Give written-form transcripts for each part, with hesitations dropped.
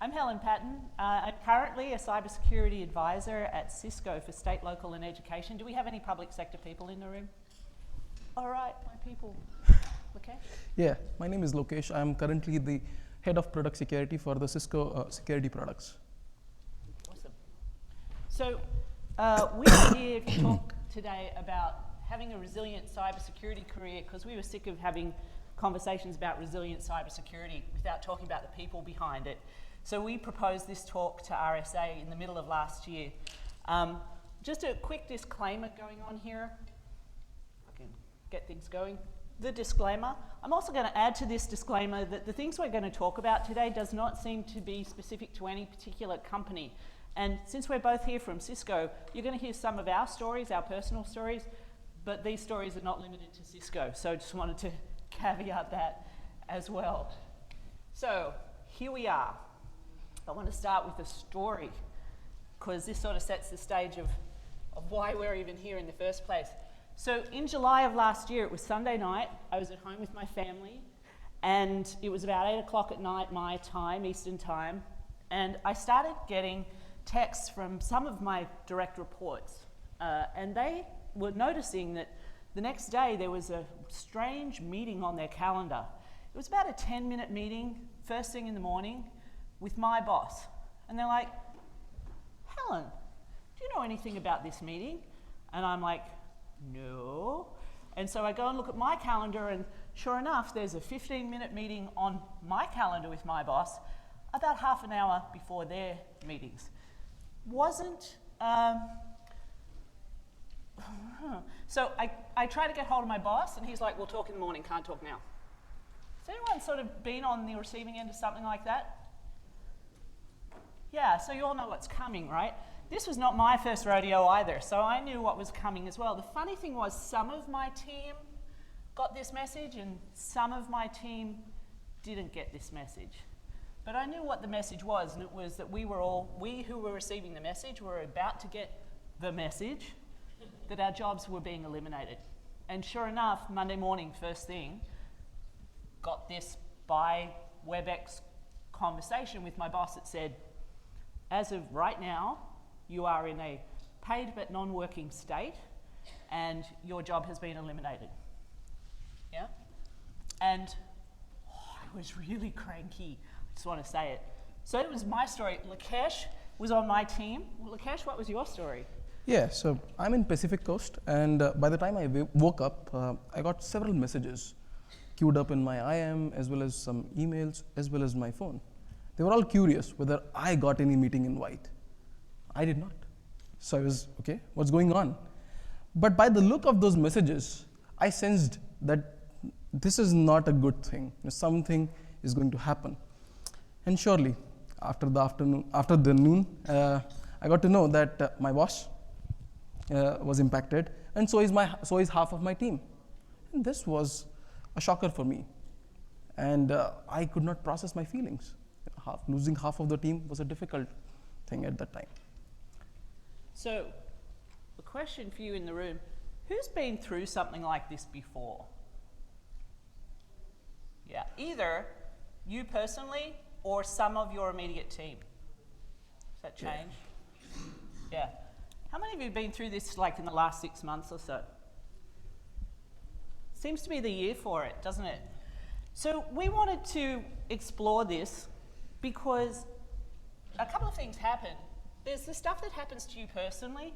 I'm Helen Patton. I'm currently a cybersecurity advisor at Cisco for state, local and education. Do we have any public sector people in the room? All right, my people. Lokesh? Yeah, my name is Lokesh. I'm currently the head of product security for the Cisco security products. Awesome. So we're here to talk today about having a resilient cybersecurity career, because we were sick of having conversations about resilient cybersecurity without talking about the people behind it. So we proposed this talk to RSA in the middle of last year. Just a quick disclaimer going on here. I can get things going. The disclaimer. I'm also going to add to this disclaimer that the things we're going to talk about today does not seem to be specific to any particular company. And since we're both here from Cisco, you're going to hear some of our stories, our personal stories, but these stories are not limited to Cisco. So I just wanted to caveat that as well. So here we are. I want to start with a story, because this sort of sets the stage of why we're even here in the first place. So in July of last year, it was Sunday night. I was at home with my family, and it was about 8 o'clock at night, my time, Eastern time, and I started getting texts from some of my direct reports, and they were noticing that the next day there was a strange meeting on their calendar. It was about a 10-minute meeting, first thing in the morning, with my boss. And they're like, Helen, do you know anything about this meeting? And I'm like, no. And so I go and look at my calendar, and sure enough, there's a 15-minute meeting on my calendar with my boss about half an hour before their meetings. So I try to get hold of my boss, and he's like, we'll talk in the morning, can't talk now. Has anyone sort of been on the receiving end of something like that? Yeah, so you all know what's coming, right? This was not my first rodeo either, so I knew what was coming as well. The funny thing was, some of my team got this message, and some of my team didn't get this message. But I knew what the message was, and it was that we who were receiving the message were about to get the message that our jobs were being eliminated. And sure enough, Monday morning, first thing, got this by WebEx conversation with my boss that said, as of right now, you are in a paid but non-working state, and your job has been eliminated. Yeah? And I was really cranky. I just want to say it. So it was my story. Lokesh was on my team. Well, Lokesh, what was your story? Yeah, so I'm in Pacific Coast, and by the time I woke up, I got several messages queued up in my IM, as well as some emails, as well as my phone. They were all curious whether I got any meeting invite. I did not. So I was, okay, what's going on? But by the look of those messages, I sensed that this is not a good thing. Something is going to happen. And surely, after the noon, I got to know that my boss was impacted, and so is half of my team. And this was a shocker for me. And I could not process my feelings. Losing half of the team was a difficult thing at that time. So, the question for you in the room, who's been through something like this before? Yeah, either you personally or some of your immediate team. Does that change? Yeah. How many of you have been through this like in the last 6 months or so? Seems to be the year for it, doesn't it? So we wanted to explore this because a couple of things happen. There's the stuff that happens to you personally,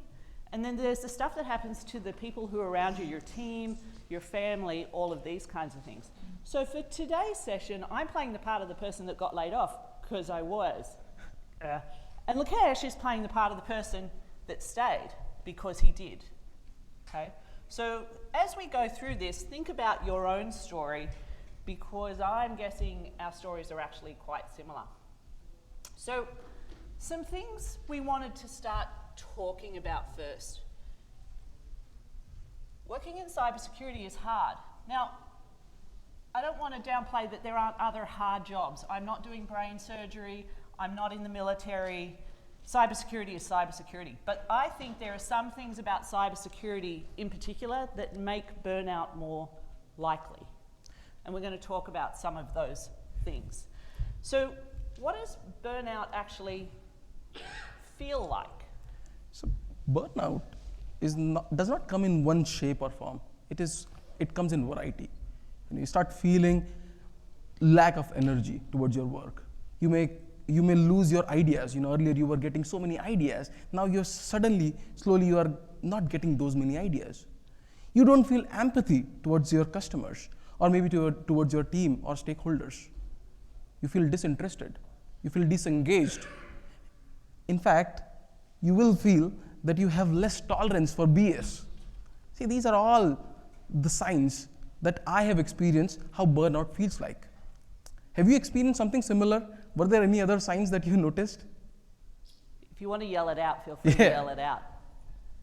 and then there's the stuff that happens to the people who are around you, your team, your family, all of these kinds of things. So for today's session, I'm playing the part of the person that got laid off, because I was. And Lokesh is playing the part of the person that stayed, because he did. Okay? So as we go through this, think about your own story, because I'm guessing our stories are actually quite similar. So some things we wanted to start talking about first. Working in cybersecurity is hard. Now, I don't want to downplay that there aren't other hard jobs. I'm not doing brain surgery. I'm not in the military. Cybersecurity is cybersecurity. But I think there are some things about cybersecurity in particular that make burnout more likely. And we're going to talk about some of those things. So what does burnout actually feel like? So burnout does not come in one shape or form. It comes in variety. You start feeling lack of energy towards your work. You may lose your ideas. Earlier you were getting so many ideas. Now you're slowly you are not getting those many ideas. You don't feel empathy towards your customers or maybe towards your team or stakeholders. You feel disinterested. You feel disengaged. In fact, you will feel that you have less tolerance for BS. See, these are all the signs that I have experienced how burnout feels like. Have you experienced something similar? Were there any other signs that you noticed? If you want to yell it out, feel free to yell it out.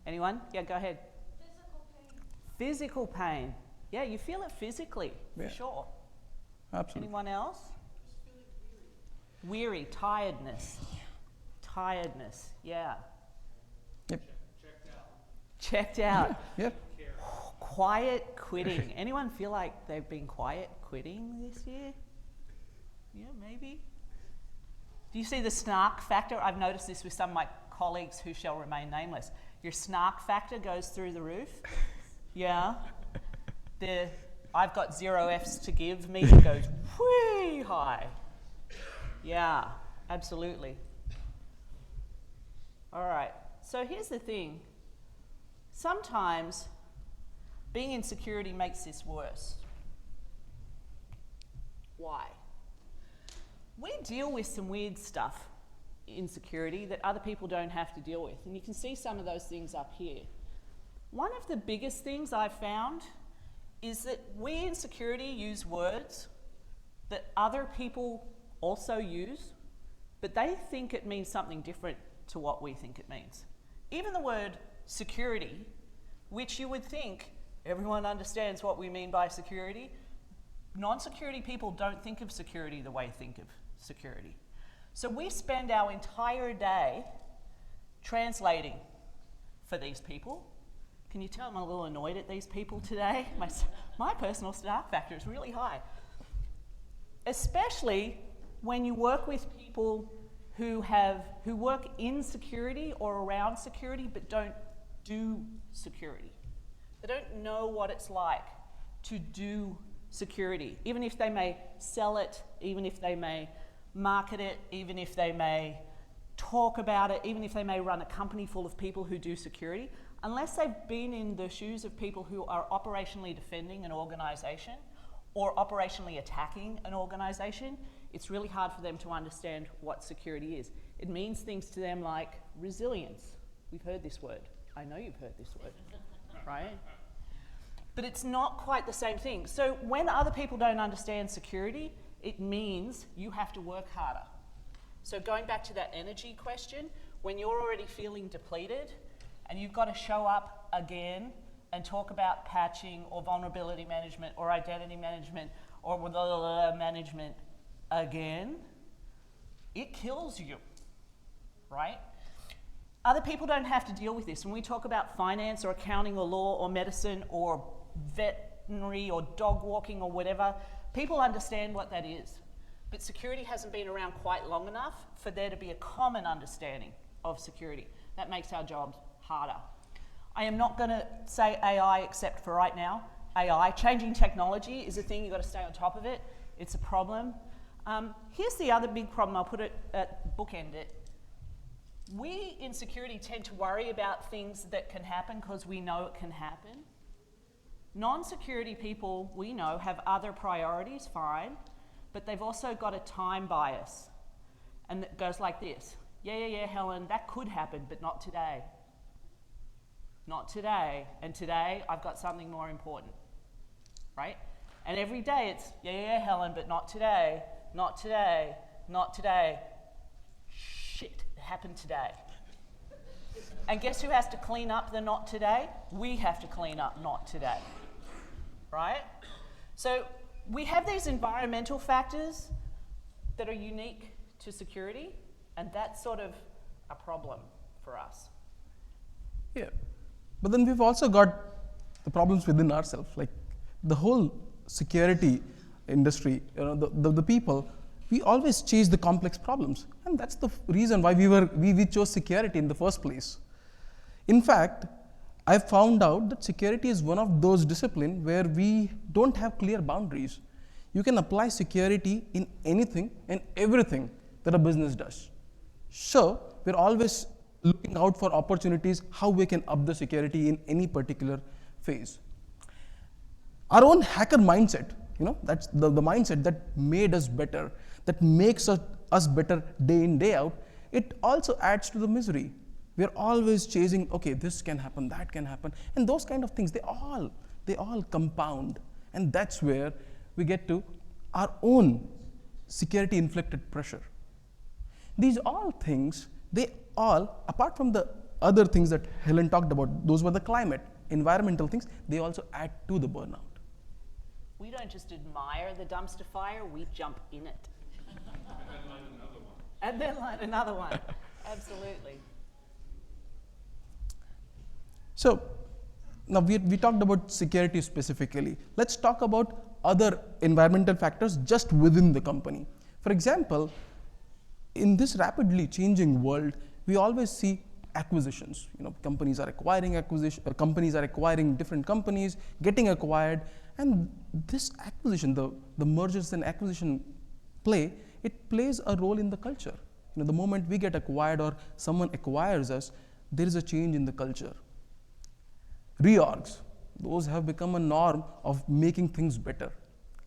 Anyone? Yeah, go ahead. Physical pain. Physical pain. Yeah, you feel it physically, for sure. Absolutely. Anyone else? Just feeling weary. Weary, tiredness. Tiredness, yeah. Yep. Checked out. Yep. Quiet quitting. Anyone feel like they've been quiet quitting this year? Yeah, maybe. Do you see the snark factor? I've noticed this with some of my colleagues who shall remain nameless. Your snark factor goes through the roof. Yeah. I've got 0 Fs to give meter goes way high. Yeah, absolutely. All right. So here's the thing. Sometimes being in security makes this worse. Why? We deal with some weird stuff in security that other people don't have to deal with. And you can see some of those things up here. One of the biggest things I've found is that we in security use words that other people also use, but they think it means something different to what we think it means. Even the word security, which you would think everyone understands what we mean by security, non-security people don't think of security the way we think of security. So we spend our entire day translating for these people. Can you tell I'm a little annoyed at these people today? My personal snark factor is really high. Especially when you work with people who work in security or around security but don't do security. They don't know what it's like to do security, even if they may sell it, even if they may market it, even if they may talk about it, even if they may run a company full of people who do security. Unless they've been in the shoes of people who are operationally defending an organization or operationally attacking an organization, it's really hard for them to understand what security is. It means things to them like resilience. We've heard this word. I know you've heard this word, right? But it's not quite the same thing. So when other people don't understand security, it means you have to work harder. So going back to that energy question, when you're already feeling depleted and you've got to show up again and talk about patching or vulnerability management or identity management or management again, it kills you, right? Other people don't have to deal with this. When we talk about finance or accounting or law or medicine or veterinary or dog walking or whatever, people understand what that is. But security hasn't been around quite long enough for there to be a common understanding of security. That makes our jobs harder. I am not going to say AI except for right now. AI, changing technology, is a thing. You've got to stay on top of it. It's a problem. Here's the other big problem. I'll put it bookend it. We in security tend to worry about things that can happen because we know it can happen. Non-security people, we know, have other priorities, fine, but they've also got a time bias. And it goes like this. Yeah, Helen, that could happen, but not today. Not today. And today, I've got something more important, right? And every day it's, yeah, Helen, but not today, not today, not today. Shit, it happened today. And guess who has to clean up the not today? We have to clean up not today, right? So we have these environmental factors that are unique to security, and that's sort of a problem for us. Yeah, but then we've also got the problems within ourselves, like the whole security industry, the people we always chase the complex problems. And that's the reason why we chose security in the first place. In fact, I found out that security is one of those disciplines where we don't have clear boundaries. You can apply security in anything and everything that a business does. So we're always looking out for opportunities how we can up the security in any particular phase. Our own hacker mindset, that's the mindset that made us better, that makes us better day in, day out, it also adds to the misery. We're always chasing, okay, this can happen, that can happen, and those kind of things, they all compound. And that's where we get to our own security inflicted pressure. These all things, apart from the other things that Helen talked about, those were the climate, environmental things, they also add to the burnout. We don't just admire the dumpster fire, we jump in it. And then light another one. Absolutely. So now we talked about security specifically. Let's talk about other environmental factors just within the company. For example, in this rapidly changing world, we always see acquisitions. Companies are acquiring different companies, getting acquired, and this acquisition, the mergers and acquisition it plays a role in the culture. The moment we get acquired or someone acquires us, there is a change in the culture. Reorgs, those have become a norm of making things better.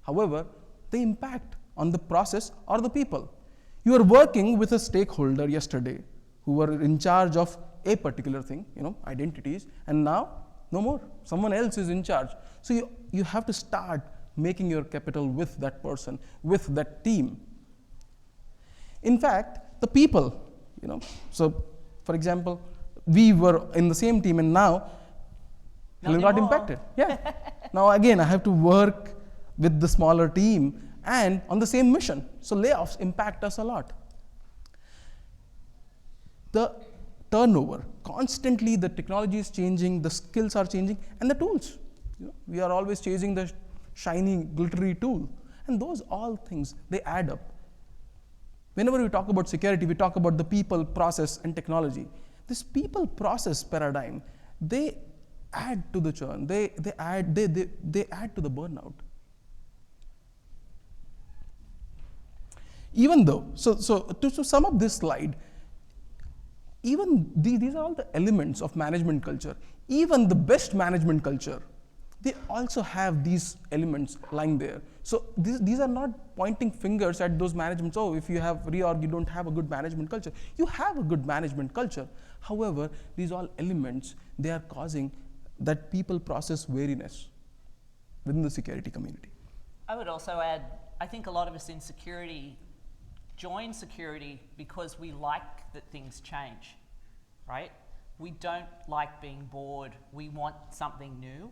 However, they impact on the process or the people. You were working with a stakeholder yesterday who were in charge of a particular thing, identities, and now no more. Someone else is in charge. So you have to start making your capital with that person, with that team. In fact, the people, so for example, we were in the same team and now Helen got impacted. Yeah. Now again, I have to work with the smaller team and on the same mission. So layoffs impact us a lot. The turnover, constantly the technology is changing, the skills are changing, and the tools. We are always chasing the shiny, glittery tool. And those all things, they add up. Whenever we talk about security, we talk about the people, process, and technology. This people process paradigm, they add to the churn. They add to the burnout. Even though, so to sum up this slide, even these are all the elements of management culture. Even the best management culture, they also have these elements lying there. So these are not pointing fingers at those managements. Oh, if you have reorg, you don't have a good management culture. You have a good management culture. However, these all elements, they are causing that people process weariness within the security community. I would also add, I think a lot of us in security join security because we like that things change, right? We don't like being bored. We want something new.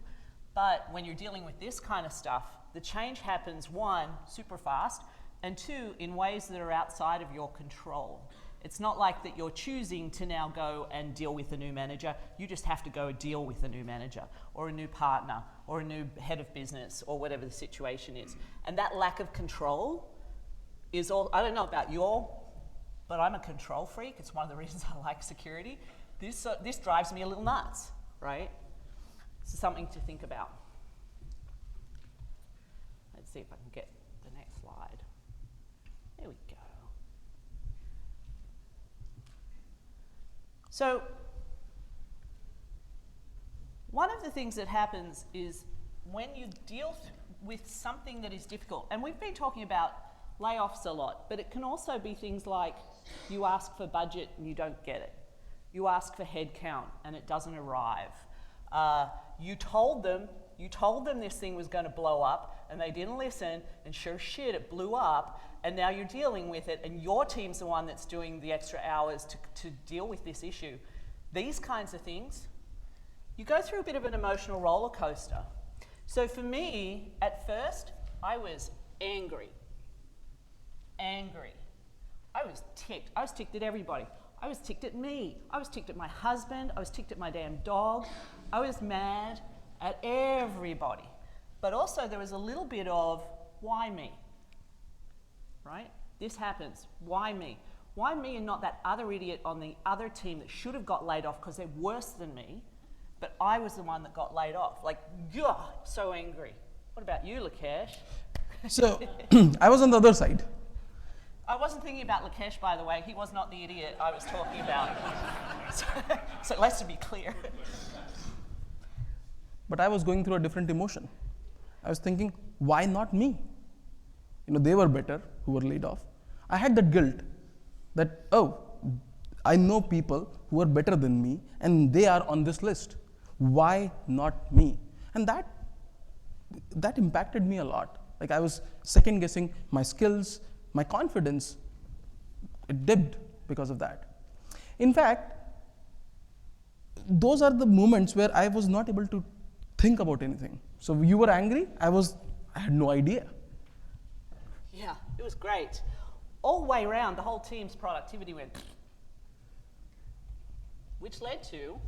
But when you're dealing with this kind of stuff, the change happens, one, super fast, and two, in ways that are outside of your control. It's not like that you're choosing to now go and deal with a new manager. You just have to go deal with a new manager or a new partner or a new head of business or whatever the situation is. And that lack of control is all, I don't know about you all, but I'm a control freak. It's one of the reasons I like security. This drives me a little nuts, right? It's something to think about. Let's see if I can get the next slide. There we go. So, one of the things that happens is when you deal with something that is difficult, and we've been talking about layoffs a lot, but it can also be things like you ask for budget and you don't get it. You ask for head count and it doesn't arrive. You told them this thing was going to blow up and they didn't listen, and sure shit, it blew up, and now you're dealing with it, and your team's the one that's doing the extra hours to deal with this issue. These kinds of things, you go through a bit of an emotional roller coaster. So for me, at first, I was angry. I was ticked. I was ticked at everybody. I was ticked at me. I was ticked at my husband. I was ticked at my damn dog. I was mad at everybody. But also there was a little bit of, why me? Right? this happens. Why me? Why me and not that other idiot on the other team that should have got laid off because they're worse than me, but I was the one that got laid off? Like, so angry. What about you, Lakesh? So I was on the other side. I wasn't thinking about Lakesh, by the way. He was not the idiot I was talking about. so let's be clear. But I was going through a different emotion. I was thinking, why not me? They were better who were laid off. I had that guilt that, I know people who are better than me and they are on this list. Why not me? And that impacted me a lot. Like, I was second guessing my skills, my confidence. It dipped because of that. In fact, those are the moments where I was not able to think about anything. So you were angry, I had no idea. Yeah, it was great. All the way around, the whole team's productivity went, which led to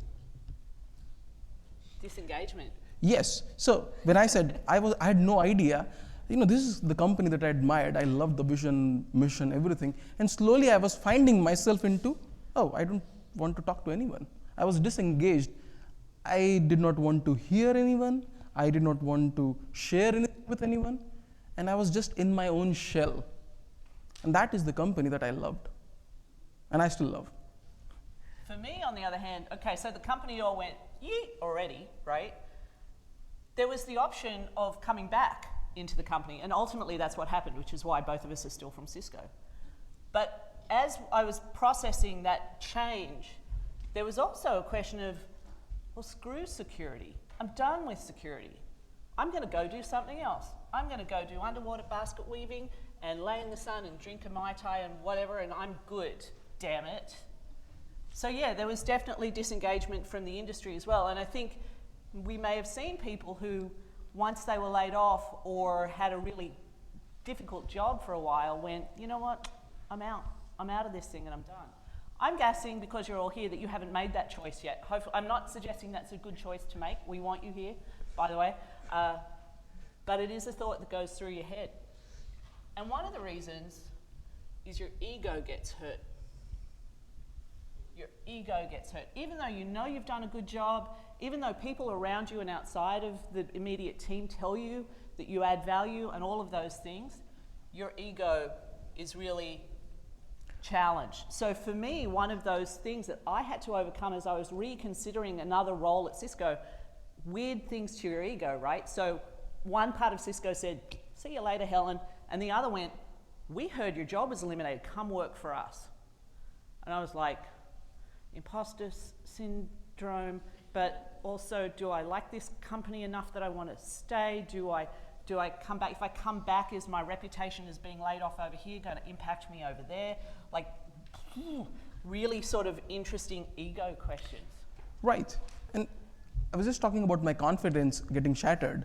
disengagement. Yes. So when I said I had no idea, this is the company that I admired. I loved the vision, mission, everything. And slowly I was finding myself into, I don't want to talk to anyone. I was disengaged. I did not want to hear anyone. I did not want to share anything with anyone. And I was just in my own shell. And that is the company that I loved. And I still love. For me, on the other hand, okay, so the company all went, already, right? There was the option of coming back into the company, and ultimately that's what happened, which is why both of us are still from Cisco. But as I was processing that change, there was also a question of, well, screw security. I'm done with security. I'm going to go do something else. I'm going to go do underwater basket weaving and lay in the sun and drink a Mai Tai and whatever, and I'm good, damn it. So yeah, there was definitely disengagement from the industry as well, and I think we may have seen people who, once they were laid off or had a really difficult job for a while, went, you know what, I'm out of this thing and I'm done. I'm guessing, because you're all here, that you haven't made that choice yet. Hopefully, I'm not suggesting that's a good choice to make. We want you here, by the way. But it is a thought that goes through your head. And one of the reasons is your ego gets hurt. Your ego gets hurt. Even though you know you've done a good job, even though people around you and outside of the immediate team tell you that you add value and all of those things, your ego is really challenged. So for me, one of those things that I had to overcome as I was reconsidering another role at Cisco, weird things to your ego, right? So one part of Cisco said, see you later, Helen. And the other went, we heard your job was eliminated, come work for us. And I was like, imposter syndrome, but also, do I like this company enough that I want to stay? Do I come back? If I come back, is my reputation as being laid off over here going to impact me over there? Like, really sort of interesting ego questions. Right. And I was just talking about my confidence getting shattered.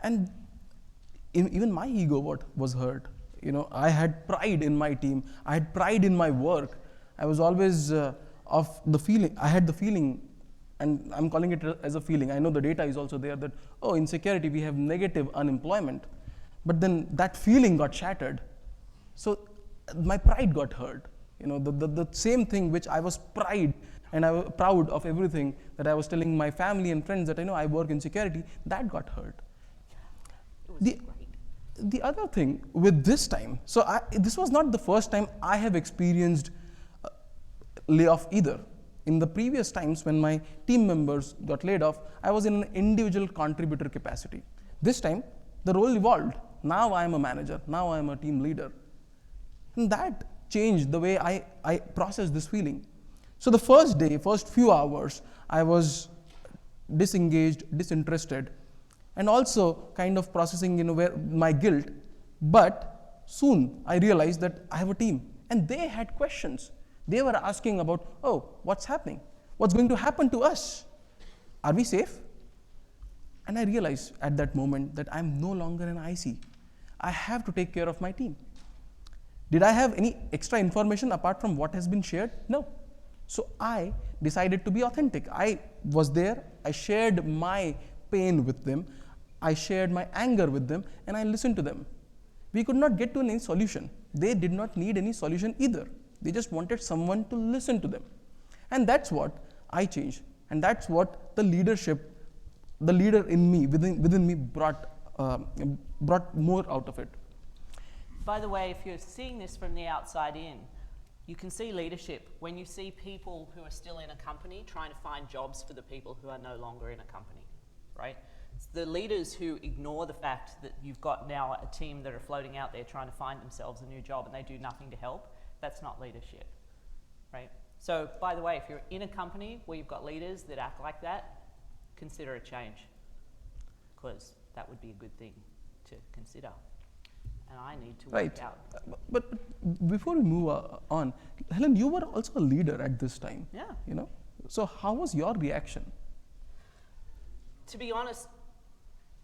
And even my ego was hurt. I had pride in my team. I had pride in my work. I was always I had the feeling, and I'm calling it as a feeling. I know the data is also there that, in security we have negative unemployment. But then that feeling got shattered. So my pride got hurt. The same thing which I was proud of everything that I was telling my family and friends that I work in security, that got hurt. The other thing with this time, this was not the first time I have experienced layoff either. In the previous times when my team members got laid off, I was in an individual contributor capacity. This time, the role evolved. Now I am a manager. Now I am a team leader. And that changed the way I processed this feeling. So the first few hours, I was disengaged, disinterested, and also kind of processing my guilt. But soon I realized that I have a team, and they had questions. They were asking about, what's happening? What's going to happen to us? Are we safe? And I realized at that moment that I'm no longer an IC. I have to take care of my team. Did I have any extra information apart from what has been shared? No. So I decided to be authentic. I was there. I shared my pain with them. I shared my anger with them, and I listened to them. We could not get to any solution. They did not need any solution either. They just wanted someone to listen to them. And that's what I changed. And that's what the leader in me, within me brought more out of it. By the way, if you're seeing this from the outside in, you can see leadership when you see people who are still in a company trying to find jobs for the people who are no longer in a company, right? It's the leaders who ignore the fact that you've got now a team that are floating out there trying to find themselves a new job and they do nothing to help. That's not leadership, right? So, by the way, if you're in a company where you've got leaders that act like that, consider a change, because that would be a good thing to consider. And I need to work out. But before we move on, Helen, you were also a leader at this time. Yeah. You know, so how was your reaction? To be honest,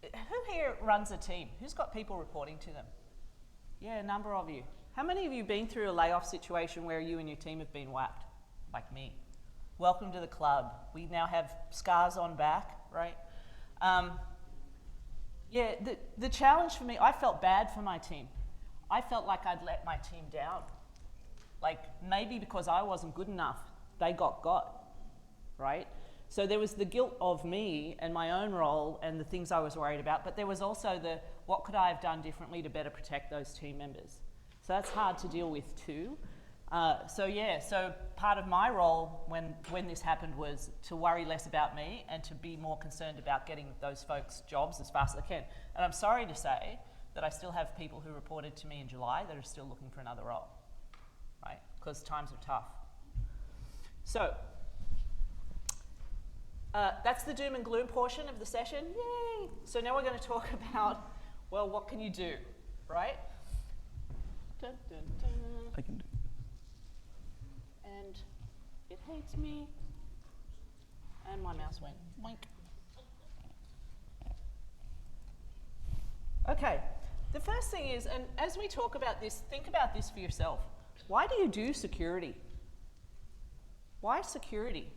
who here runs a team? Who's got people reporting to them? Yeah, a number of you. How many of you been through a layoff situation where you and your team have been whacked? Like me. Welcome to the club. We now have scars on back, right? Yeah, the challenge for me, I felt bad for my team. I felt like I'd let my team down. Like maybe because I wasn't good enough, they got, right? So there was the guilt of me and my own role and the things I was worried about, but there was also the, what could I have done differently to better protect those team members? So that's hard to deal with too. So part of my role when this happened was to worry less about me and to be more concerned about getting those folks jobs as fast as I can. And I'm sorry to say that I still have people who reported to me in July that are still looking for another role, right? Because times are tough. So that's the doom and gloom portion of the session. Yay! So now we're going to talk about, well, what can you do, right? Dun, dun, dun. I can do. And it hates me. And my mouse went boink. Okay, the first thing is, and as we talk about this, think about this for yourself. Why do you do security? Why security?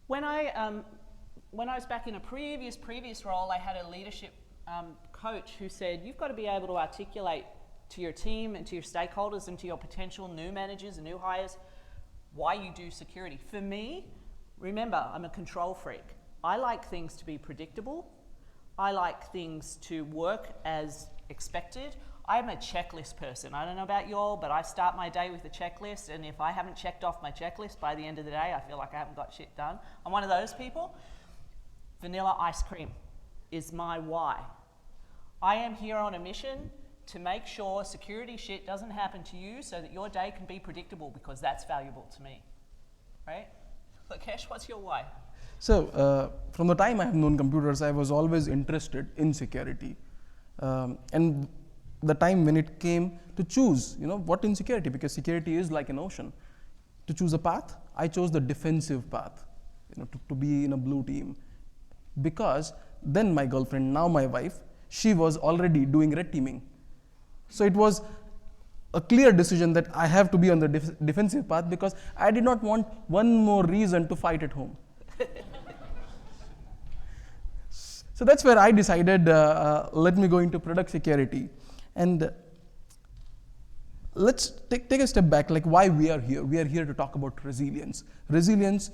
When I was back in a previous role, I had a leadership coach who said, you've got to be able to articulate to your team and to your stakeholders and to your potential new managers and new hires why you do security. For me, remember, I'm a control freak. I like things to be predictable. I like things to work as expected. I'm a checklist person. I don't know about you all, but I start my day with a checklist, and if I haven't checked off my checklist by the end of the day, I feel like I haven't got shit done. I'm one of those people. Vanilla ice cream is my why. I am here on a mission to make sure security shit doesn't happen to you so that your day can be predictable, because that's valuable to me, right? Lakesh, what's your why? So from the time I have known computers, I was always interested in security. And the time when it came to choose, what in security, because security is like an ocean. To choose a path, I chose the defensive path, to be in a blue team. Because then my girlfriend, now my wife, she was already doing red teaming. So it was a clear decision that I have to be on the defensive path, because I did not want one more reason to fight at home. So that's where I decided, let me go into product security. And let's take a step back, like why we are here. We are here to talk about resilience. Resilience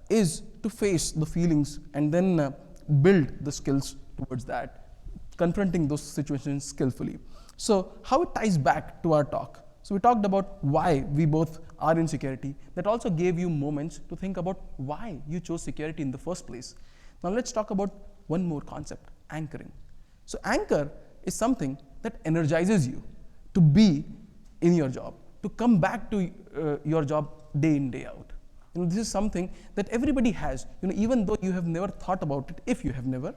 is to face the feelings and then build the skills towards that, confronting those situations skillfully. So how it ties back to our talk. So we talked about why we both are in security. That also gave you moments to think about why you chose security in the first place. Now let's talk about one more concept, anchoring. So anchor is something that energizes you to be in your job, to come back to your job day in, day out. This is something that everybody has, even though you have never thought about it. If you have never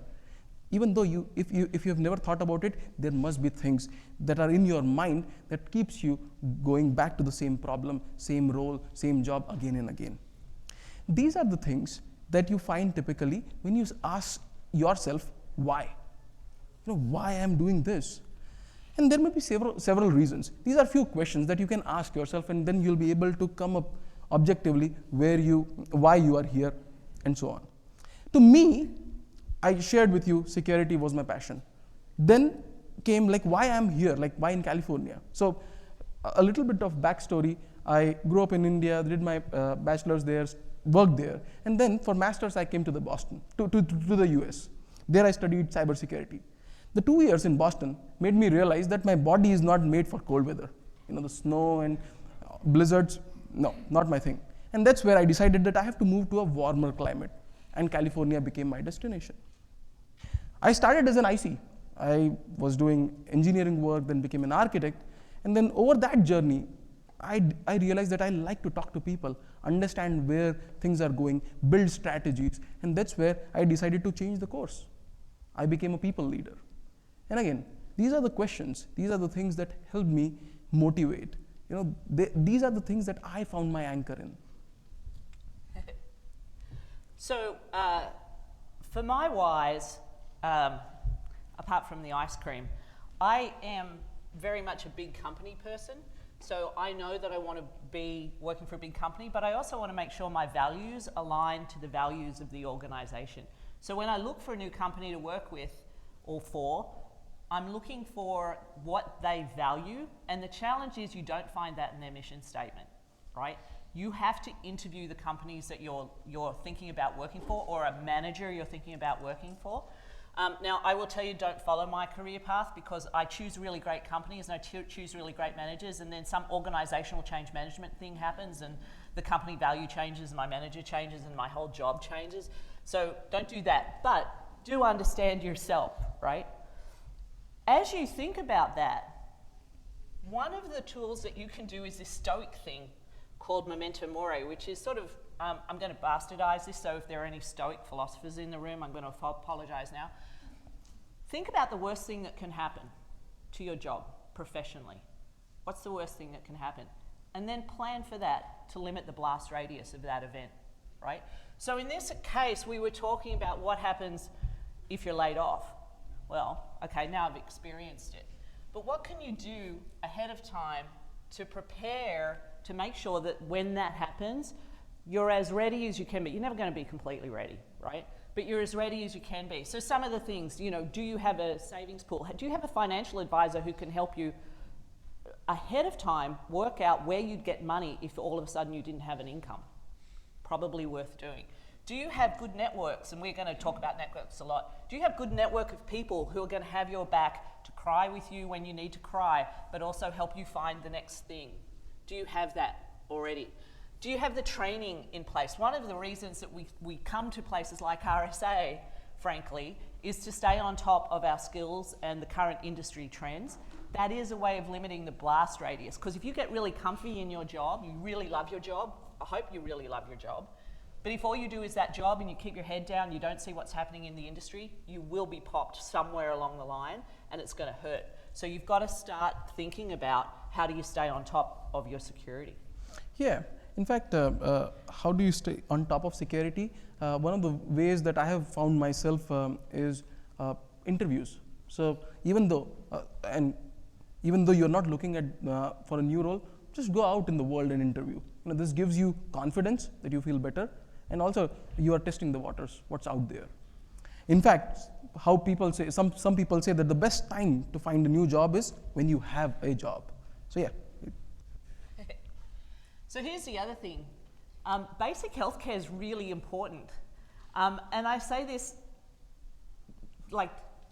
thought about it, there must be things that are in your mind that keeps you going back to the same problem, same role, same job again and again. These are the things that you find typically when you ask yourself why. Why I'm doing this? And there may be several reasons. These are few questions that you can ask yourself, and then you'll be able to come up objectively why you are here, and so on. To me, I shared with you security was my passion. Then came like why I'm here, like why in California. So a little bit of backstory. I grew up in India, did my bachelor's there, worked there, and then for master's I came to the Boston, to the US. There I studied cybersecurity. The 2 years in Boston made me realize that my body is not made for cold weather. You know, the snow and blizzards, no, not my thing. And that's where I decided that I have to move to a warmer climate, and California became my destination. I started as an IC. I was doing engineering work, then became an architect, and then over that journey, I realized that I like to talk to people, understand where things are going, build strategies, and that's where I decided to change the course. I became a people leader. And again, these are the questions, these are the things that help me motivate. You know, these are the things that I found my anchor in. So, for my whys, apart from the ice cream, I am very much a big company person. So I know that I want to be working for a big company, but I also want to make sure my values align to the values of the organization. So when I look for a new company to work with or for, I'm looking for what they value, and the challenge is you don't find that in their mission statement, right? You have to interview the companies that you're thinking about working for, or a manager you're thinking about working for. Now, I will tell you, don't follow my career path, because I choose really great companies and I choose really great managers, and then some organizational change management thing happens and the company value changes and my manager changes and my whole job changes. So don't do that, but do understand yourself, right? As you think about that, one of the tools that you can do is this stoic thing called memento mori, which is sort of, I'm going to bastardize this, so if there are any stoic philosophers in the room, I'm going to apologize now. Think about the worst thing that can happen to your job professionally. What's the worst thing that can happen? And then plan for that to limit the blast radius of that event, right? So in this case, we were talking about what happens if you're laid off. Well, okay, now I've experienced it. But what can you do ahead of time to prepare to make sure that when that happens, you're as ready as you can be? You're never going to be completely ready, right? But you're as ready as you can be. So some of the things, you know, do you have a savings pool? Do you have a financial advisor who can help you ahead of time work out where you'd get money if all of a sudden you didn't have an income? Probably worth doing. Do you have good networks? And we're going to talk about networks a lot. Do you have good network of people who are going to have your back to cry with you when you need to cry, but also help you find the next thing? Do you have that already? Do you have the training in place? One of the reasons that we come to places like RSA, frankly, is to stay on top of our skills and the current industry trends. That is a way of limiting the blast radius, because if you get really comfy in your job, you really love your job, I hope you really love your job, but if all you do is that job and you keep your head down, you don't see what's happening in the industry, you will be popped somewhere along the line and it's going to hurt. So you've got to start thinking about how do you stay on top of your security. Yeah, in fact, how do you stay on top of security? One of the ways that I have found myself is interviews. So even though you're not looking at for a new role, just go out in the world and interview. You know, this gives you confidence that you feel better, and also you are testing the waters, what's out there. In fact, how people say, some people say that the best time to find a new job is when you have a job. So yeah. So here's the other thing. Basic healthcare is really important. And I say this, like,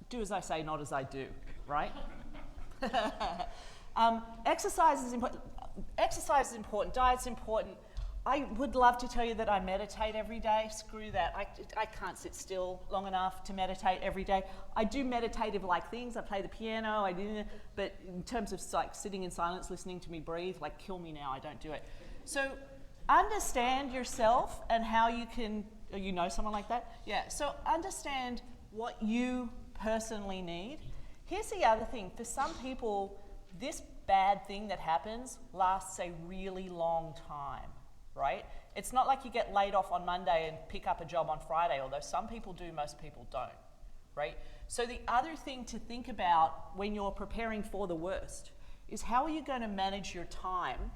do as I say, not as I do, right? Exercise is important. Exercise is important. Diet's important. I would love to tell you that I meditate every day. Screw that. I can't sit still long enough to meditate every day. I do meditative-like things. I play the piano. But in terms of like sitting in silence, listening to me breathe, like kill me now. I don't do it. So understand yourself and how you can. You know someone like that? Yeah. So understand what you personally need. Here's the other thing. For some people, this bad thing that happens lasts a really long time, right? It's not like you get laid off on Monday and pick up a job on Friday, although some people do, most people don't, right? So the other thing to think about when you're preparing for the worst is how are you going to manage your time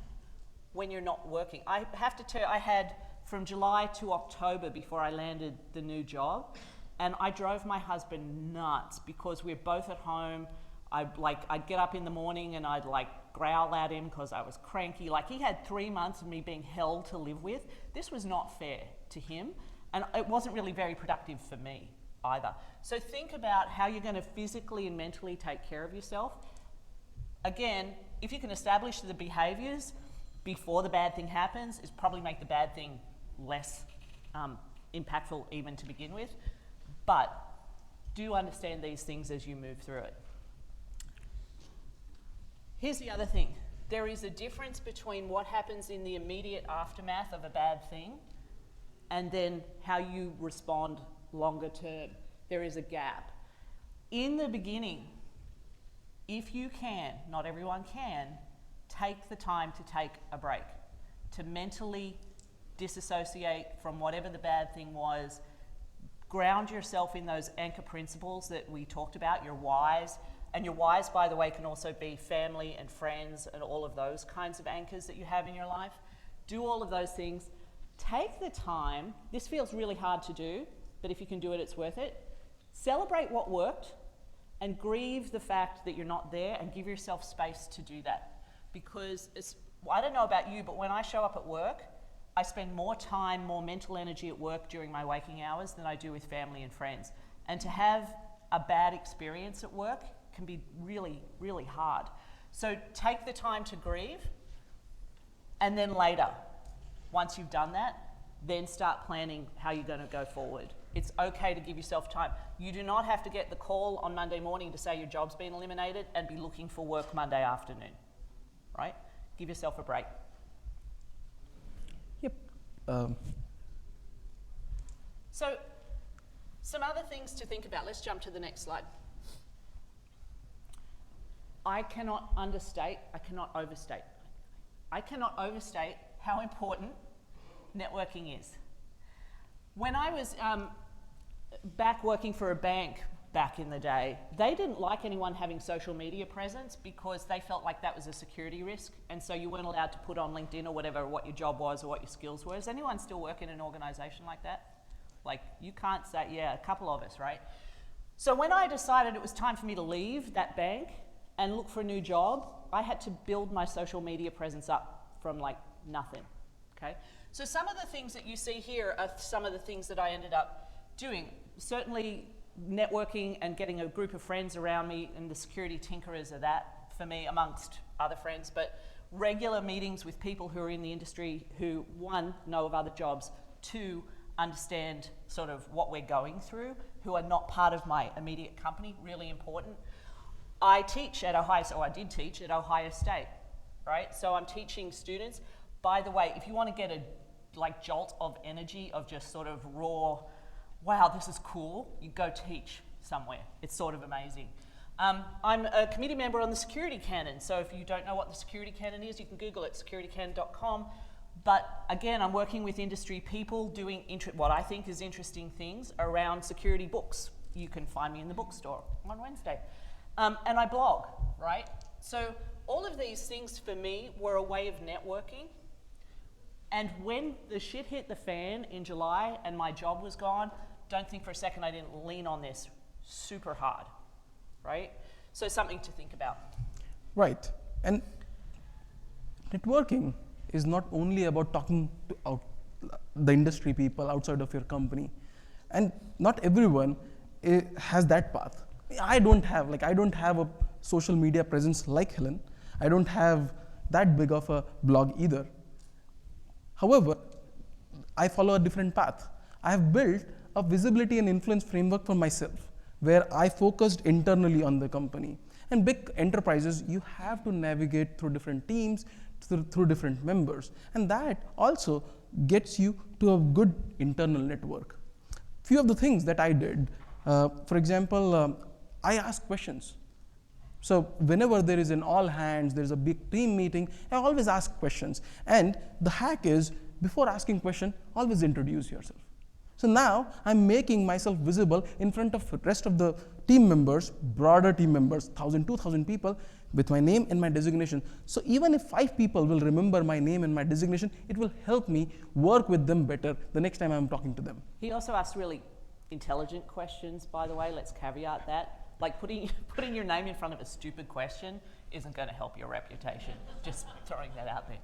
when you're not working? I have to tell you, I had from July to October before I landed the new job, and I drove my husband nuts because we're both at home. I'd get up in the morning and I'd like growl at him because I was cranky. Like he had 3 months of me being hell to live with. This was not fair to him, and it wasn't really very productive for me either. So think about how you're going to physically and mentally take care of yourself. Again, if you can establish the behaviors before the bad thing happens, it's probably make the bad thing less impactful even to begin with. But do understand these things as you move through it. Here's the other thing. There is a difference between what happens in the immediate aftermath of a bad thing and then how you respond longer term. There is a gap. In the beginning, if you can, not everyone can, take the time to take a break, to mentally disassociate from whatever the bad thing was, ground yourself in those anchor principles that we talked about, your whys. And your whys, by the way, can also be family and friends and all of those kinds of anchors that you have in your life. Do all of those things. Take the time. This feels really hard to do, but if you can do it, it's worth it. Celebrate what worked and grieve the fact that you're not there, and give yourself space to do that. Because I don't know about you, but when I show up at work, I spend more time, more mental energy at work during my waking hours than I do with family and friends. And to have a bad experience at work can be really, really hard. So take the time to grieve, and then later, once you've done that, then start planning how you're going to go forward. It's okay to give yourself time. You do not have to get the call on Monday morning to say your job's been eliminated and be looking for work Monday afternoon, right? Give yourself a break. Yep. So, some other things to think about. Let's jump to the next slide. I cannot overstate how important networking is. When I was back working for a bank back in the day, they didn't like anyone having social media presence because they felt like that was a security risk, and so you weren't allowed to put on LinkedIn or whatever what your job was or what your skills were. Does anyone still work in an organization like that? Like, you can't say, yeah, a couple of us, right? So when I decided it was time for me to leave that bank and look for a new job, I had to build my social media presence up from like nothing, okay? So some of the things that you see here are some of the things that I ended up doing. Certainly networking and getting a group of friends around me, and the security tinkerers are that for me amongst other friends, but regular meetings with people who are in the industry who, one, know of other jobs, two, understand sort of what we're going through, who are not part of my immediate company, really important. I teach at Ohio, so I did teach at Ohio State, right? So I'm teaching students. By the way, if you want to get a jolt of energy of just sort of raw, wow, this is cool, you go teach somewhere. It's sort of amazing. I'm a committee member on the Security Canon, so if you don't know what the Security Canon is, you can Google it, securitycanon.com. But again, I'm working with industry people doing what I think is interesting things around security books. You can find me in the bookstore on Wednesday. And I blog, right? So all of these things for me were a way of networking. And when the shit hit the fan in July and my job was gone, don't think for a second I didn't lean on this super hard, right? So something to think about. Right. And networking is not only about talking to the industry people outside of your company. And not everyone has that path. I don't have a social media presence like Helen. I don't have that big of a blog either. However, I follow a different path. I have built a visibility and influence framework for myself, where I focused internally on the company. And big enterprises, you have to navigate through different teams, through different members. And that also gets you to a good internal network. Few of the things that I did, for example, I ask questions. So whenever there is an all hands, there's a big team meeting, I always ask questions. And the hack is, before asking question, always introduce yourself. So now I'm making myself visible in front of the rest of the team members, broader team members, 1,000, 2,000 people, with my name and my designation. So even if 5 people will remember my name and my designation, it will help me work with them better the next time I'm talking to them. He also asked really intelligent questions, by the way, let's caveat that. Like putting your name in front of a stupid question isn't going to help your reputation. Just throwing that out there.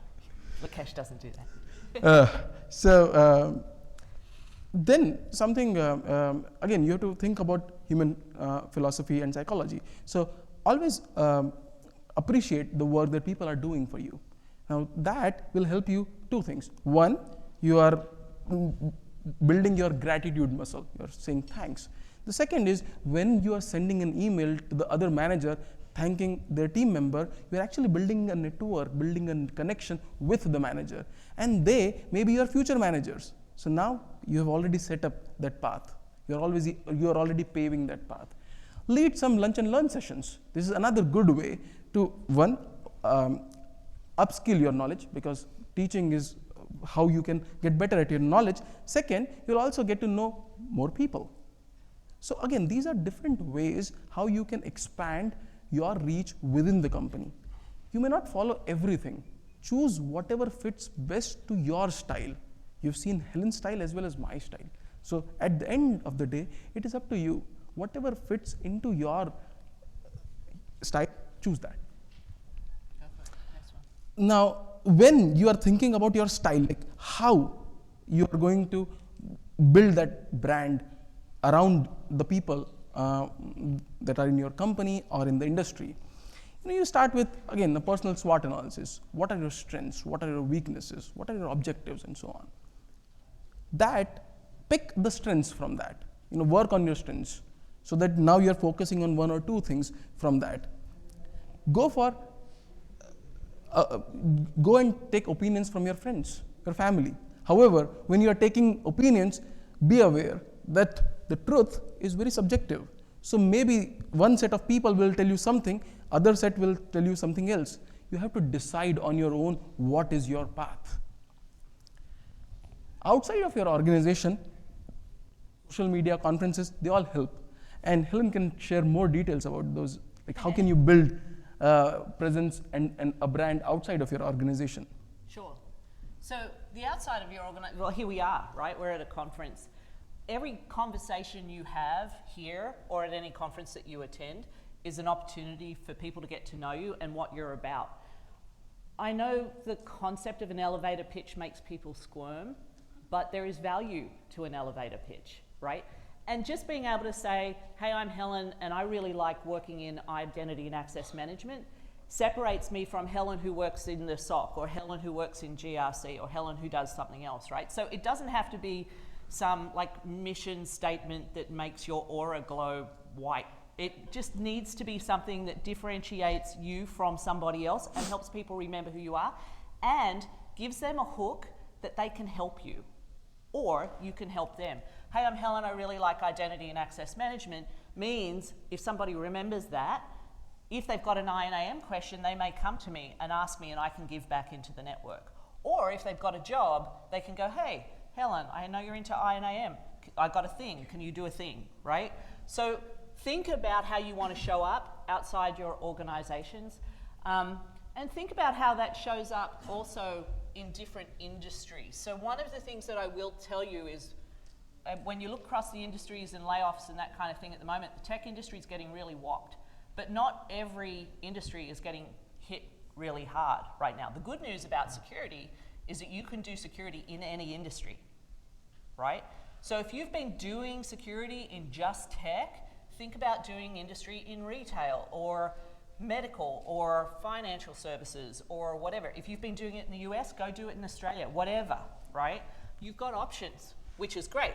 Lakesh doesn't do that. Then something, again, you have to think about human philosophy and psychology. So always appreciate the work that people are doing for you. Now that will help you two things. One, you are building your gratitude muscle. You are saying thanks. The second is when you are sending an email to the other manager thanking their team member, you are actually building a network, building a connection with the manager. And they may be your future managers. So now you have already set up that path. You are already paving that path. Lead some lunch and learn sessions. This is another good way to, one, upskill your knowledge, because teaching is how you can get better at your knowledge. Second, you'll also get to know more people. So again, these are different ways how you can expand your reach within the company. You may not follow everything. Choose whatever fits best to your style. You've seen Helen's style as well as my style. So at the end of the day, it is up to you. Whatever fits into your style, choose that. Perfect. Next one. Now, when you are thinking about your style, like how you are going to build that brand around the people that are in your company or in the industry, you start with, again, a personal SWOT analysis. What are your strengths? What are your weaknesses? What are your objectives, and so on. That, pick the strengths from that. Work on your strengths so that now you're focusing on one or two things from that. Go and take opinions from your friends, your family. However, when you are taking opinions, be aware that the truth is very subjective. So maybe one set of people will tell you something, other set will tell you something else. You have to decide on your own what is your path. Outside of your organization, social media, conferences, they all help. And Helen can share more details about those, like how can you build presence and a brand outside of your organization. Sure. So the outside of your organization, well, here we are, right? We're at a conference. Every conversation you have here or at any conference that you attend is an opportunity for people to get to know you and what you're about. I know the concept of an elevator pitch makes people squirm, but there is value to an elevator pitch, right? And just being able to say, hey, I'm Helen and I really like working in identity and access management separates me from Helen who works in the SOC or Helen who works in GRC or Helen who does something else, right? So it doesn't have to be some like mission statement that makes your aura glow white. It just needs to be something that differentiates you from somebody else and helps people remember who you are and gives them a hook that they can help you or you can help them. Hey, I'm Helen, I really like identity and access management means if somebody remembers that, if they've got an I&AM question, they may come to me and ask me and I can give back into the network. Or if they've got a job, they can go, hey, Helen, I know you're into I&AM. I got a thing, can you do a thing, right? So think about how you want to show up outside your organizations and think about how that shows up also in different industries. So one of the things that I will tell you is when you look across the industries and layoffs and that kind of thing at the moment, the tech industry is getting really whopped. But not every industry is getting hit really hard right now. The good news about security is that you can do security in any industry, right? So if you've been doing security in just tech, think about doing industry in retail or medical or financial services or whatever. If you've been doing it in the US, go do it in Australia, whatever, right? You've got options, which is great,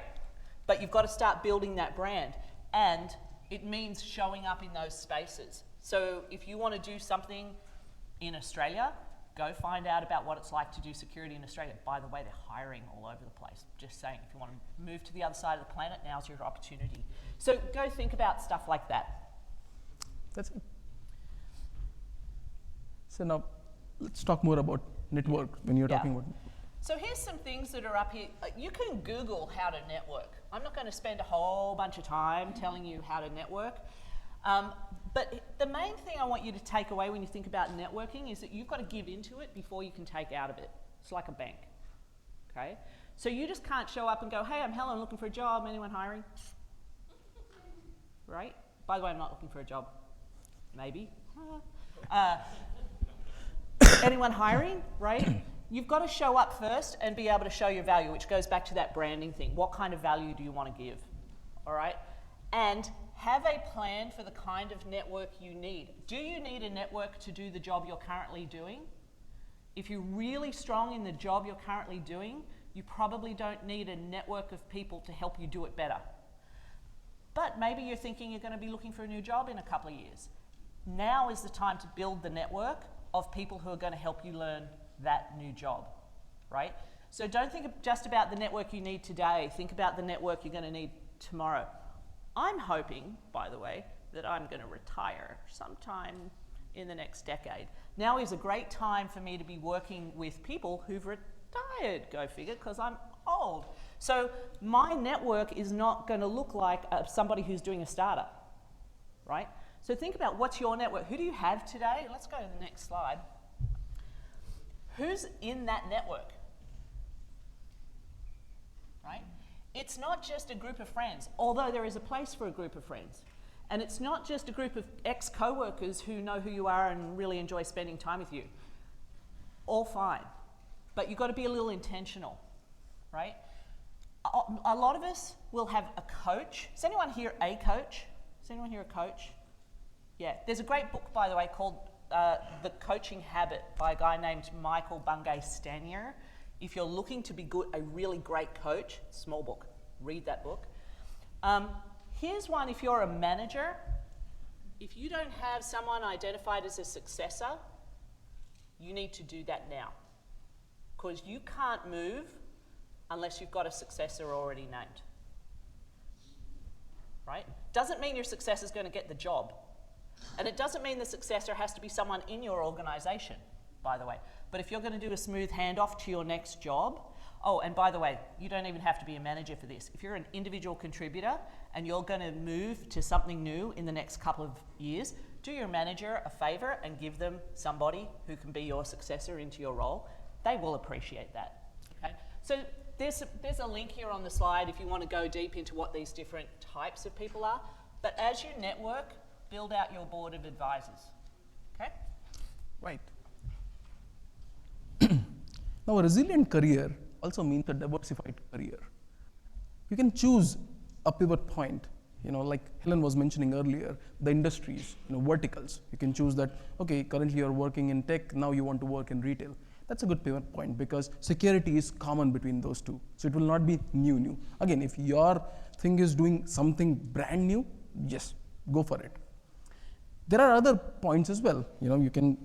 but you've got to start building that brand. And it means showing up in those spaces. So if you want to do something in Australia, go find out about what it's like to do security in Australia. By the way, they're hiring all over the place. Just saying, if you want to move to the other side of the planet, now's your opportunity. So go think about stuff like that. That's it. So now, let's talk more about network when you're talking about. So here's some things that are up here. You can Google how to network. I'm not going to spend a whole bunch of time telling you how to network. But the main thing I want you to take away when you think about networking is that you've got to give into it before you can take out of it. It's like a bank, okay? So you just can't show up and go, hey, I'm Helen, looking for a job, anyone hiring? Right? By the way, I'm not looking for a job. Maybe. Anyone hiring, right? You've got to show up first and be able to show your value, which goes back to that branding thing. What kind of value do you want to give? All right? And have a plan for the kind of network you need. Do you need a network to do the job you're currently doing? If you're really strong in the job you're currently doing, you probably don't need a network of people to help you do it better. But maybe you're thinking you're going to be looking for a new job in a couple of years. Now is the time to build the network of people who are going to help you learn that new job, right? So don't think just about the network you need today. Think about the network you're going to need tomorrow. I'm hoping, by the way, that I'm going to retire sometime in the next decade. Now is a great time for me to be working with people who've retired, go figure, because I'm old. So my network is not going to look like somebody who's doing a startup, right? So think about what's your network. Who do you have today? Let's go to the next slide. Who's in that network, right? It's not just a group of friends, although there is a place for a group of friends. And it's not just a group of ex-co-workers who know who you are and really enjoy spending time with you. All fine. But you've got to be a little intentional, right? A lot of us will have a coach. Is anyone here a coach? Is anyone here a coach? Yeah. There's a great book, by the way, called The Coaching Habit by a guy named Michael Bungay Stanier. If you're looking to be good, a really great coach, small book, read that book. Here's one if you're a manager. If you don't have someone identified as a successor, you need to do that now. Because you can't move unless you've got a successor already named. Right? Doesn't mean your successor is going to get the job. And it doesn't mean the successor has to be someone in your organization, by the way. But if you're going to do a smooth handoff to your next job, oh, and by the way, you don't even have to be a manager for this. If you're an individual contributor and you're going to move to something new in the next couple of years, do your manager a favor and give them somebody who can be your successor into your role. They will appreciate that. Okay? So there's a link here on the slide if you want to go deep into what these different types of people are. But as you network, build out your board of advisors. Okay? Right. Now, a resilient career also means a diversified career. You can choose a pivot point, like Helen was mentioning earlier, the industries, verticals. You can choose that, okay, currently you're working in tech, now you want to work in retail. That's a good pivot point because security is common between those two. So it will not be new. Again, if your thing is doing something brand new, yes, go for it. There are other points as well. You can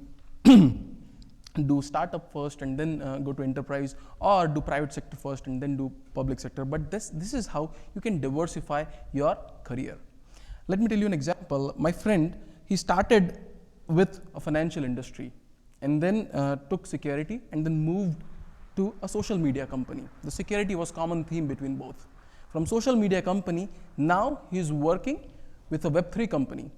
do startup first and then go to enterprise, or do private sector first and then do public sector. But this is how you can diversify your career. Let me tell you an example. My friend, he started with a financial industry and then took security and then moved to a social media company. The security was common theme between both. From social media company, now he is working with a Web3 company.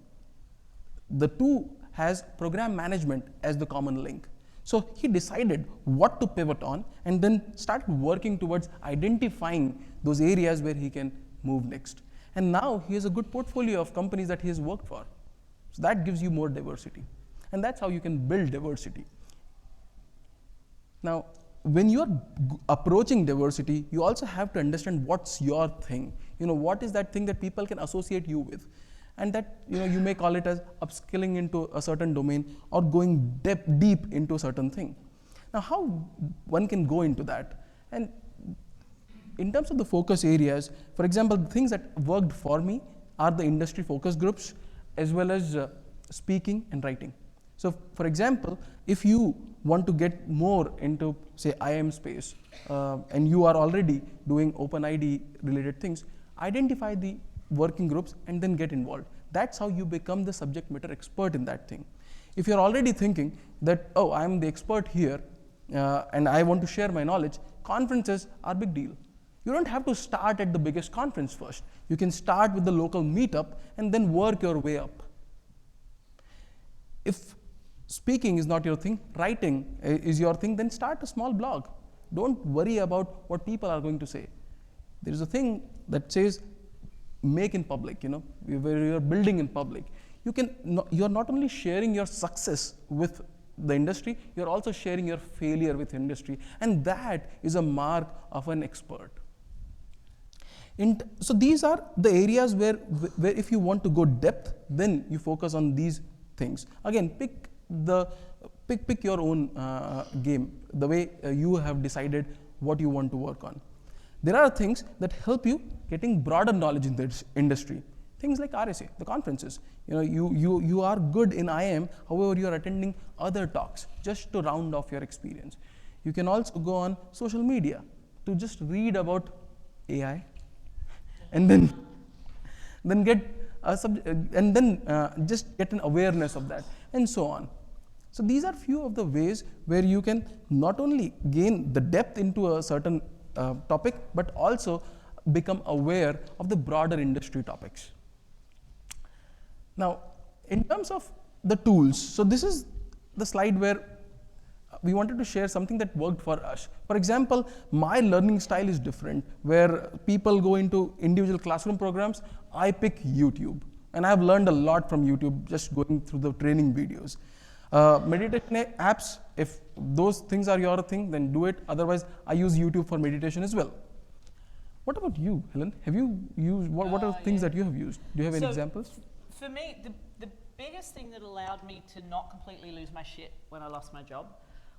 The two has program management as the common link. So he decided what to pivot on and then started working towards identifying those areas where he can move next. And now he has a good portfolio of companies that he has worked for. So that gives you more diversity. And that's how you can build diversity. Now, when you're approaching diversity, you also have to understand what's your thing. What is that thing that people can associate you with? And that you may call it as upskilling into a certain domain or going deep into a certain thing. Now, how one can go into that? And in terms of the focus areas, for example, the things that worked for me are the industry focus groups as well as speaking and writing. So, for example, if you want to get more into, say, IAM space, and you are already doing OpenID related things, identify the working groups and then get involved. That's how you become the subject matter expert in that thing. If you're already thinking that, oh, I'm the expert here and I want to share my knowledge, conferences are a big deal. You don't have to start at the biggest conference first. You can start with the local meetup and then work your way up. If speaking is not your thing, writing is your thing, then start a small blog. Don't worry about what people are going to say. There is a thing that says, make in public, where you're building in public, you're not only sharing your success with the industry, you're also sharing your failure with industry, and that is a mark of an expert. So these are the areas where if you want to go depth, then you focus on these things. Again, pick your own game, the way you have decided what you want to work on. There are things that help you getting broader knowledge in this industry. Things like RSA, the conferences. You are good in IIM, however, you are attending other talks just to round off your experience. You can also go on social media to just read about AI, and then get just get an awareness of that, and so on. So these are few of the ways where you can not only gain the depth into a certain topic, but also become aware of the broader industry topics. Now, in terms of the tools, so this is the slide where we wanted to share something that worked for us. For example, my learning style is different, where people go into individual classroom programs. I pick YouTube, and I've learned a lot from YouTube just going through the training videos. Meditation apps, if those things are your thing, then do it. Otherwise, I use YouTube for meditation as well. What about you, Helen? Have you used, what are things that you have used? Do you have any examples? For me, the biggest thing that allowed me to not completely lose my shit when I lost my job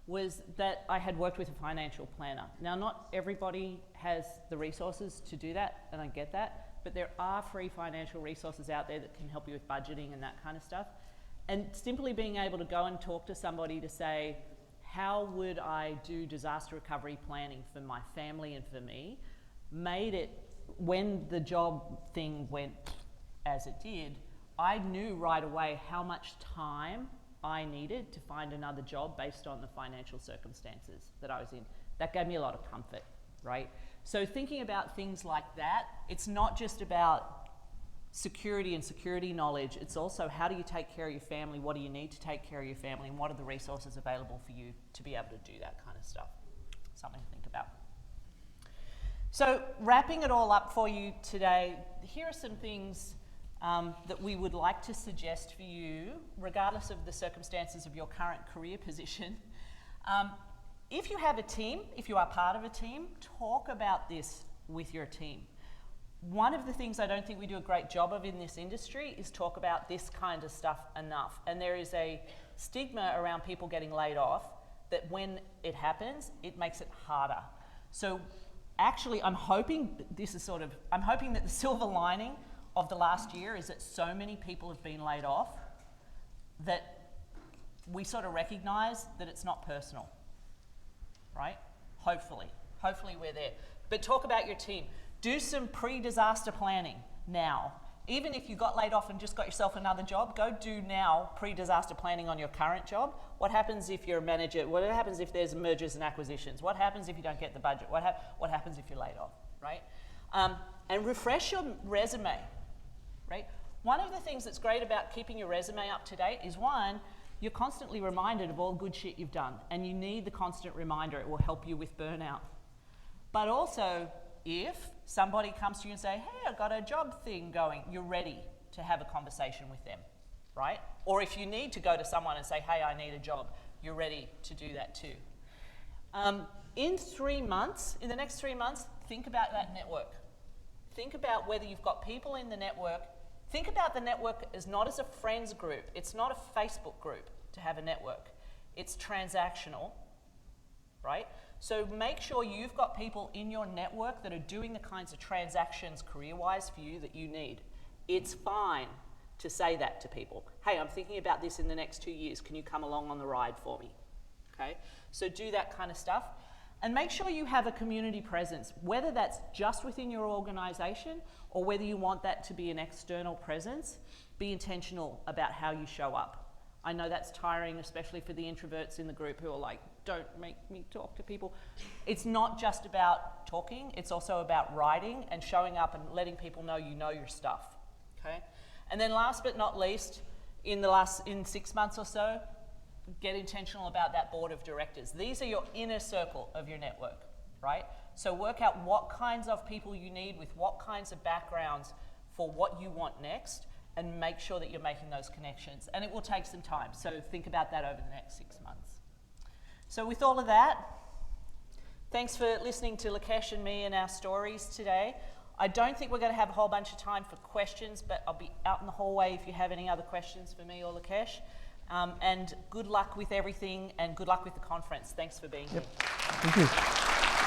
was that I had worked with a financial planner. Now, not everybody has the resources to do that, and I get that, but there are free financial resources out there that can help you with budgeting and that kind of stuff. And simply being able to go and talk to somebody to say, how would I do disaster recovery planning for my family and for me, made it, when the job thing went as it did, I knew right away how much time I needed to find another job based on the financial circumstances that I was in. That gave me a lot of comfort, right? So thinking about things like that, it's not just about security and security knowledge, it's also how do you take care of your family, what do you need to take care of your family, and what are the resources available for you to be able to do that kind of stuff. Something to think about. So wrapping it all up for you today, here are some things that we would like to suggest for you, regardless of the circumstances of your current career position. If you have a team, if you are part of a team, talk about this with your team. One of the things I don't think we do a great job of in this industry is talk about this kind of stuff enough. And there is a stigma around people getting laid off that when it happens, it makes it harder. So actually, I'm hoping that the silver lining of the last year is that so many people have been laid off that we sort of recognize that it's not personal, right? Hopefully we're there. But talk about your team. Do some pre-disaster planning now. Even if you got laid off and just got yourself another job, go do now pre-disaster planning on your current job. What happens if you're a manager? What happens if there's mergers and acquisitions? What happens if you don't get the budget? What happens if you're laid off, right? And refresh your resume, right? One of the things that's great about keeping your resume up to date is, one, you're constantly reminded of all the good shit you've done, and you need the constant reminder. It will help you with burnout. But also, if somebody comes to you and say, hey, I've got a job thing going, you're ready to have a conversation with them, right? Or if you need to go to someone and say, hey, I need a job, you're ready to do that too. In the next 3 months, think about that network. Think about whether you've got people in the network. Think about the network as not as a friends group. It's not a Facebook group to have a network. It's transactional, right? So make sure you've got people in your network that are doing the kinds of transactions career-wise for you that you need. It's fine to say that to people. Hey, I'm thinking about this in the next 2 years. Can you come along on the ride for me? Okay? So do that kind of stuff. And make sure you have a community presence, whether that's just within your organization or whether you want that to be an external presence. Be intentional about how you show up. I know that's tiring, especially for the introverts in the group who are like, don't make me talk to people. It's not just about talking, it's also about writing and showing up and letting people know you know your stuff, okay? And then last but not least, in 6 months or so, get intentional about that board of directors. These are your inner circle of your network, right? So work out what kinds of people you need with what kinds of backgrounds for what you want next and make sure that you're making those connections. And it will take some time, so think about that over the next 6 months. So with all of that, thanks for listening to Lakesh and me and our stories today. I don't think we're going to have a whole bunch of time for questions, but I'll be out in the hallway if you have any other questions for me or Lakesh. And good luck with everything and good luck with the conference. Thanks for being here. Thank you.